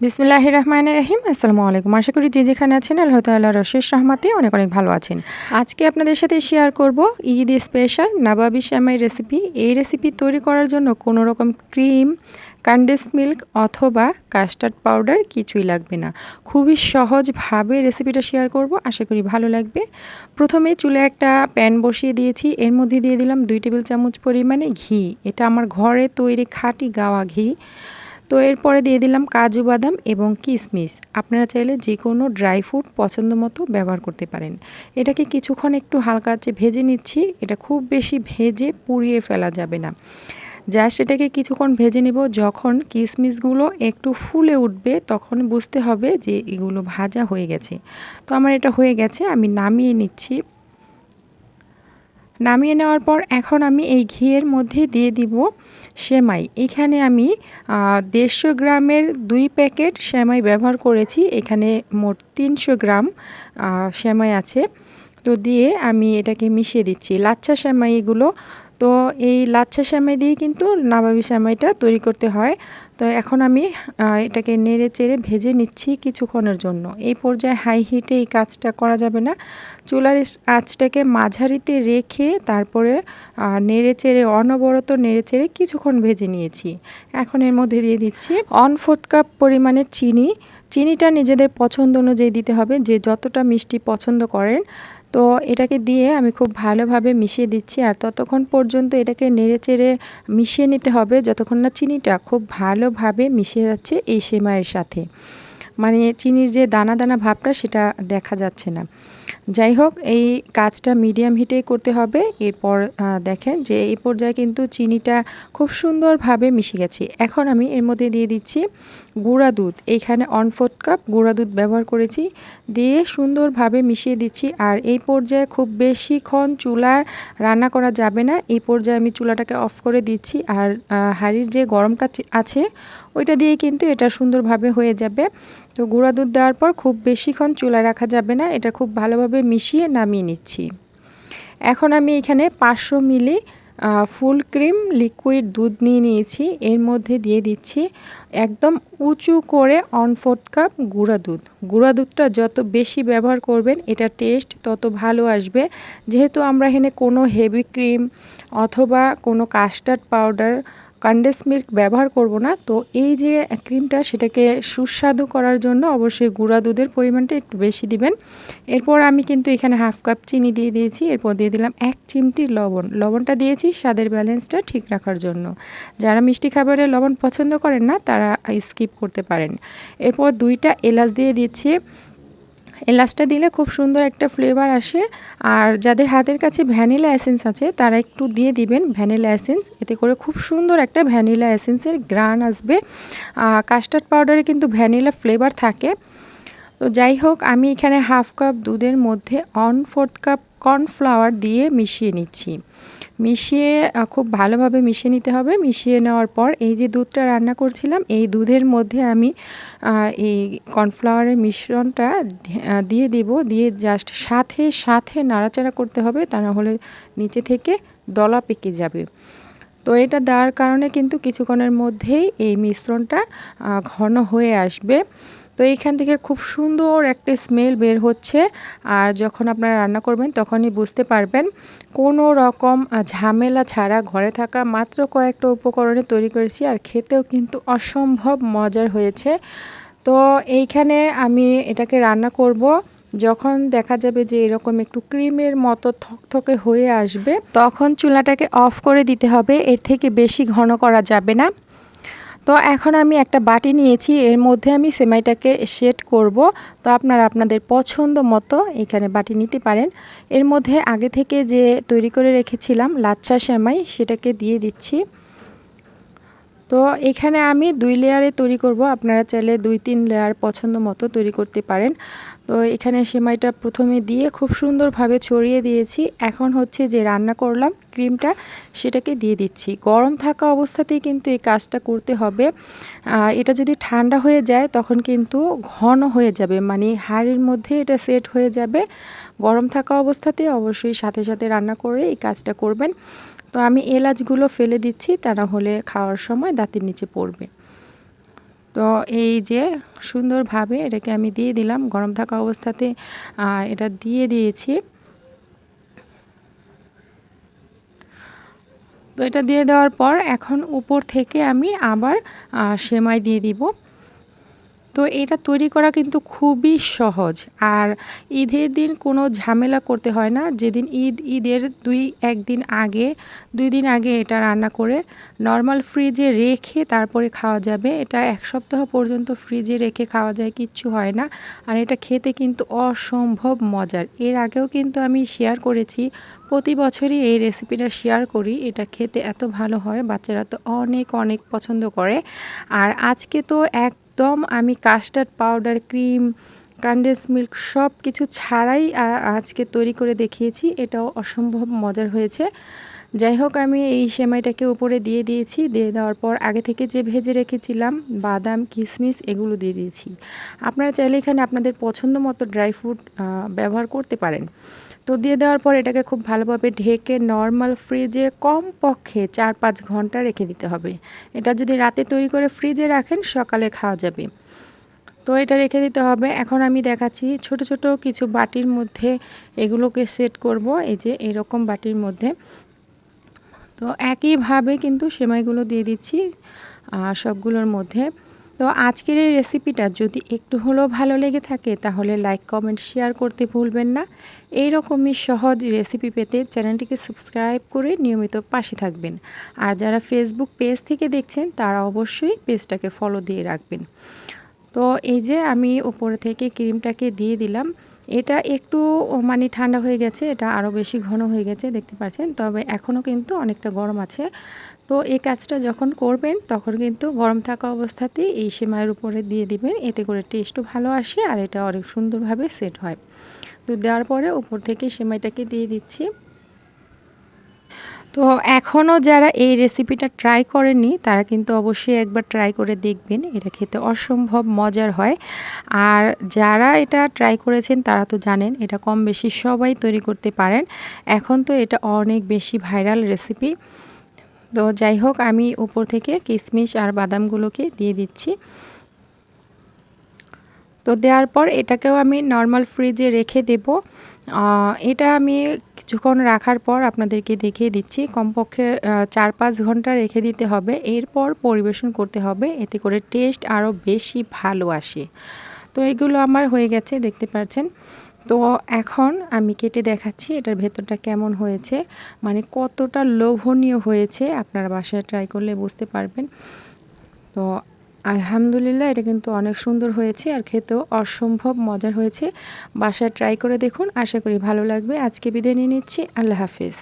বিসমিল্লাহির রহমানির রহিম। আসসালামু আলাইকুম। আশা করি যে যেখানে আছেন আল্লাহ তাআলার অশেষ রহমতে অনেক অনেক ভালো আছেন। আজকে আপনাদের সাথে শেয়ার করব ঈদ স্পেশাল নাবাবি সেমাই রেসিপি। এই রেসিপি তৈরি করার জন্য কোনো রকম ক্রিম, কনডেন্স মিল্ক অথবা কাস্টার্ড পাউডার কিছুই লাগবে না। খুবই সহজভাবে রেসিপিটা শেয়ার করব, আশা করি ভালো লাগবে। প্রথমে চুলায় একটা প্যান বসিয়ে দিয়েছি, এর মধ্যে দিয়ে দিলাম 2 টেবিল চামচ পরিমাণে ঘি। এটা আমার ঘরে তৈরি খাঁটি গাওয়া ঘি। তো এরপরে দিয়ে দিলাম কাজু বাদাম এবং কিশমিশ। আপনারা চাইলে যে কোনো ড্রাই ফ্রুট পছন্দ মতো ব্যবহার করতে পারেন। এটাকে কিছুক্ষণ একটু হালকা আঁচে ভেজে নিচ্ছি। এটা খুব বেশি ভেজে পুড়িয়ে ফেলা যাবে না। জাস্ট এটাকে কিছুক্ষণ ভেজে নেব। যখন কিশমিশগুলো একটু ফুলে উঠবে তখন বুঝতে হবে যে এগুলো ভাজা হয়ে গেছে। তো আমার এটা হয়ে গেছে, আমি নামিয়ে নিচ্ছি। নামিয়ে নেওয়ার পর এখন আমি এই ঘিয়ের মধ্যে দিয়ে দিব সেমাই। এখানে আমি 150 গ্রামের 2 প্যাকেট সেমাই ব্যবহার করেছি। এখানে মোট 300 গ্রাম সেমাই আছে। তো দিয়ে আমি এটাকে মিশিয়ে দিচ্ছি। লাচ্ছা সেমাই এগুলো। তো এই লাচ্ছা সেমাই দিয়ে কিন্তু নাবাবি সেমাইটা তৈরি করতে হয়। তো এখন আমি এটাকে নেড়ে চেড়ে ভেজে নিচ্ছি কিছুক্ষণের জন্য। এই পর্যায়ে হাই হিটে এই কাজটা করা যাবে না। চুলার আঁচটাকে মাঝারিতে রেখে তারপরে নেড়ে চেড়ে অনবরত নেড়ে চেড়ে কিছুক্ষণ ভেজে নিয়েছি। এখন এর মধ্যে দিয়ে দিচ্ছি 1/4 কাপ পরিমাণে চিনি। চিনিটা নিজেদের পছন্দ অনুযায়ী দিতে হবে, যে যতটা মিষ্টি পছন্দ করেন। তো এটাকে দিয়ে আমি খুব ভালোভাবে মিশিয়ে দিচ্ছি, আর ততক্ষণ পর্যন্ত এটাকে নেড়েচেড়ে মিশিয়ে নিতে হবে যতক্ষণ না চিনিটা খুব ভালোভাবে মিশে যাচ্ছে এই সেমাইয়ের সাথে। মানে চিনির যে দানা দানা ভাবটা সেটা দেখা যাচ্ছে না। যাই হোক, এই কাজটা মিডিয়াম হিটেই করতে হবে। এরপর দেখেন যে এই পর্যায়ে কিন্তু চিনিটা খুব সুন্দরভাবে মিশে গেছে। এখন আমি এর মধ্যে দিয়ে দিচ্ছি গুঁড়া দুধ। এইখানে 1/4 কাপ গুঁড়া দুধ ব্যবহার করেছি। দিয়ে সুন্দরভাবে মিশিয়ে দিচ্ছি। আর এই পর্যায়ে খুব বেশিক্ষণ চুলা রান্না করা যাবে না। এই পর্যায়ে আমি চুলাটাকে অফ করে দিচ্ছি। আর হাঁড়ির যে গরমটা আছে ওইটা দিয়ে কিন্তু এটা সুন্দরভাবে হয়ে যাবে। তো গুঁড়া দুধ দেওয়ার পর খুব বেশিক্ষণ চুলায় রাখা যাবে না। এটা খুব ভালোভাবে মিশিয়ে নামিয়ে নিচ্ছি। এখন আমি এখানে 500 মিলি ফুল ক্রিম লিকুইড দুধ নিয়ে নিয়েছি। এর মধ্যে দিয়ে দিচ্ছি একদম উঁচু করে 1/4 কাপ গুঁড়া দুধ। গুঁড়া দুধটা যত বেশি ব্যবহার করবেন এটা টেস্ট তত ভালো আসবে। যেহেতু আমরা এখানে কোনো হেভি ক্রিম অথবা কোনো কাস্টার্ড পাউডার, কনডেন্স মিল্ক ব্যবহার করব না। তো এই যে ক্রিমটা সেটাকে সুস্বাদু করার জন্য অবশ্যই গুঁড়া দুধের পরিমাণটা একটু বেশি দিবেন। এরপর আমি কিন্তু এখানে 1/2 কাপ চিনি দিয়ে দিয়েছি। এরপর দিয়ে দিলাম 1 চিমটি লবণ। লবণটা দিয়েছি স্বাদের ব্যালেন্সটা ঠিক রাখার জন্য। যারা মিষ্টি খাবারে লবণ পছন্দ করেন না তারা স্কিপ করতে পারেন। এরপর 2টা এলাচ দিয়ে দিচ্ছি। এলাচটা দিলে খুব সুন্দর একটা ফ্লেভার আসে। আর যাদের হাতের কাছে ভ্যানিলা এসেন্স আছে তারা একটু দিয়ে দিবেন ভ্যানিলা এসেন্স। এতে করে খুব সুন্দর একটা ভ্যানিলা এসেন্সের ঘ্রাণ আসবে। কাস্টার্ড পাউডারে কিন্তু ভ্যানিলা ফ্লেভার থাকে। তো যাই হোক, আমি এখানে 1/2 কাপ দুধের মধ্যে 1/4 কাপ কর্নফ্লাওয়ার দিয়ে মিশিয়ে নিচ্ছি। মিশিয়ে খুব ভালোভাবে মিশিয়ে নিতে হবে। মিশিয়ে নেওয়ার পর এই যে দুধটা রান্না করছিলাম এই দুধের মধ্যে আমি এই কর্নফ্লাওয়ারের মিশ্রণটা দিয়ে দিব। দিয়ে জাস্ট সাথে সাথে নাড়াচাড়া করতে হবে, তা না হলে নিচে থেকে দলা পেকে যাবে। তো এটা দেওয়ার কারণে কিন্তু কিছুক্ষণের মধ্যেই এই মিশ্রণটা ঘন হয়ে আসবে। তো এইখান থেকে খুব সুন্দর একটা স্মেল বের হচ্ছে। আর যখন আপনারা রান্না করবেন তখনই বুঝতে পারবেন কোনো রকম ঝামেলা ছাড়া ঘরে থাকা মাত্র কয়েকটা উপকরণে তৈরি করেছি, আর খেতেও কিন্তু অসম্ভব মজার হয়েছে। তো এইখানে আমি এটাকে রান্না করব। যখন দেখা যাবে যে এরকম একটু ক্রিমের মতো থকথকে হয়ে আসবে তখন চুলাটাকে অফ করে দিতে হবে। এর থেকে বেশি ঘন করা যাবে না। তো এখন আমি একটা বাটি নিয়েছি, এর মধ্যে আমি সেমাইটাকে সেট করব। তো আপনারা আপনাদের পছন্দ মতো এখানে বাটি নিতে পারেন। এর মধ্যে আগে থেকে যে তৈরি করে রেখেছিলাম লাচ্ছা সেমাই সেটাকে দিয়ে দিচ্ছি। তো এখানে আমি 2 লেয়ারে তৈরি করব। আপনারা চাইলে 2-3 লেয়ার পছন্দ মতো তৈরি করতে পারেন। তো এখানে সেমাইটা প্রথমে দিয়ে খুব সুন্দরভাবে ছড়িয়ে দিয়েছি। এখন হচ্ছে যে রান্না করলাম ক্রিমটা সেটাকে দিয়ে দিচ্ছি। গরম থাকা অবস্থাতেই কিন্তু এই কাজটা করতে হবে। এটা যদি ঠান্ডা হয়ে যায় তখন কিন্তু ঘন হয়ে যাবে, মানে হাঁড়ির মধ্যে এটা সেট হয়ে যাবে। গরম থাকা অবস্থাতে অবশ্যই সাথে সাথে রান্না করে এই কাজটা করবেন। তো আমি এলাচগুলো ফেলে দিচ্ছি, তা না হলে খাওয়ার সময় দাঁতের নিচে পড়বে। তো এই যে সুন্দরভাবে এটাকে আমি দিয়ে দিলাম, গরম থাকা অবস্থাতে এটা দিয়ে দিয়েছি। তো এটা দিয়ে দেওয়ার পর এখন উপর থেকে আমি আবার সেমাই দিয়ে দিব। তো এটা তৈরি করা কিন্তু খুবই সহজ, আর ঈদের দিন কোনো ঝামেলা করতে হয় না। যেদিন ঈদের 1 দিন আগে 2 দিন আগে এটা রান্না করে নর্মাল ফ্রিজে রেখে তারপরে খাওয়া যাবে। এটা 1 সপ্তাহ পর্যন্ত ফ্রিজে রেখে খাওয়া যায়, কিচ্ছু হয় না। আর এটা খেতে কিন্তু অসম্ভব মজার। এর আগেও কিন্তু আমি শেয়ার করেছি, প্রতি বছরই এই রেসিপিটা শেয়ার করি। এটা খেতে এত ভালো হয়, বাচ্চারা তো অনেক অনেক পছন্দ করে। আর আজকে তো একদম আমি custard powder, cream, condense milk সব কিছু ছাড়াই আজকে তৈরি করে দেখিয়েছি। এটাও অসম্ভব মজার হয়েছে। যাই হোক, আমি এই সেমাইটাকে উপরে দিয়ে দিয়েছি। দিয়ে দেওয়ার পর আগে থেকে যে ভেজে রেখেছিলাম বাদাম, কিশমিশ এগুলো দিয়ে দিয়েছি। আপনারা চাইলে এখানে আপনাদের পছন্দ মতো ড্রাই ফ্রুট ব্যবহার করতে পারেন। তো দিয়ে দেওয়ার পর এটাকে খুব ভালোভাবে ঢেকে নর্মাল ফ্রিজে কমপক্ষে 4-5 ঘন্টা রেখে দিতে হবে। এটা যদি রাতে তৈরি করে ফ্রিজে রাখেন সকালে খাওয়া যাবে। তো এটা রেখে দিতে হবে। এখন আমি দেখাচ্ছি ছোট ছোট কিছু বাটির মধ্যে এগুলোকে সেট করব, এই যে এরকম বাটির মধ্যে। তো একইভাবে কিন্তু সেমাইগুলো দিয়ে দিচ্ছি সবগুলোর মধ্যে। তো আজকের এই রেসিপিটা যদি একটু হলেও ভালো লেগে থাকে তাহলে লাইক, কমেন্ট, শেয়ার করতে ভুলবেন না। এই রকমই সহজ রেসিপি পেতে চ্যানেলটিকে সাবস্ক্রাইব করে নিয়মিত পাশে থাকবেন। আর যারা ফেসবুক পেজ থেকে দেখছেন তারা অবশ্যই পেজটাকে ফলো দিয়ে রাখবেন। তো এই যে আমি উপরে থেকে ক্রিমটাকে দিয়ে দিলাম। এটা একটু মানে ঠান্ডা হয়ে গেছে, এটা আরও বেশি ঘন হয়ে গেছে দেখতে পাচ্ছেন, তবে এখনও কিন্তু অনেকটা গরম আছে। তো এই কাজটা যখন করবেন তখন কিন্তু গরম থাকা অবস্থাতেই এই সেমাইয়ের উপরে দিয়ে দিবেন, এতে করে টেস্টও ভালো আসে আর এটা অনেক সুন্দরভাবে সেট হয়। তো দেওয়ার পরে উপর থেকে সেমাইটাকে দিয়ে দিচ্ছি। তো এখনও যারা এই রেসিপিটা ট্রাই করেননি তারা কিন্তু অবশ্যই একবার ট্রাই করে দেখবেন, এটা খেতে অসম্ভব মজার হয়। আর যারা এটা ট্রাই করেছেন তারা তো জানেন এটা কম বেশি সবাই তৈরি করতে পারেন। এখন তো এটা অনেক বেশি ভাইরাল রেসিপি। তো যাই হোক, আমি উপর থেকে কিশমিশ আর বাদামগুলোকে দিয়ে দিচ্ছি। তো দেওয়ার পর এটাকেও আমি নর্মাল ফ্রিজে রেখে দেব। এটা আমি কিছুক্ষণ রাখার পর আপনাদেরকে দেখিয়ে দিচ্ছি। কমপক্ষে 4-5 ঘন্টা রেখে দিতে হবে, এরপর পরিবেশন করতে হবে, এতে করে টেস্ট আরও বেশি ভালো আসে। তো এগুলো আমার হয়ে গেছে দেখতে পাচ্ছেন। তো এখন আমি কেটে দেখাচ্ছি এটার ভেতরটা কেমন হয়েছে, মানে কতটা লোভনীয় হয়েছে। আপনারা বাসায় ট্রাই করলে বুঝতে পারবেন। তো আলহামদুলিল্লাহ, এটা কিন্তু অনেক সুন্দর হয়েছে আর খেতেও অসম্ভব মজার হয়েছে। বাসায় ট্রাই করে দেখুন, আশা করি ভালো লাগবে। আজকে বিদায় নিয়ে নিচ্ছি, আল্লাহ হাফেজ।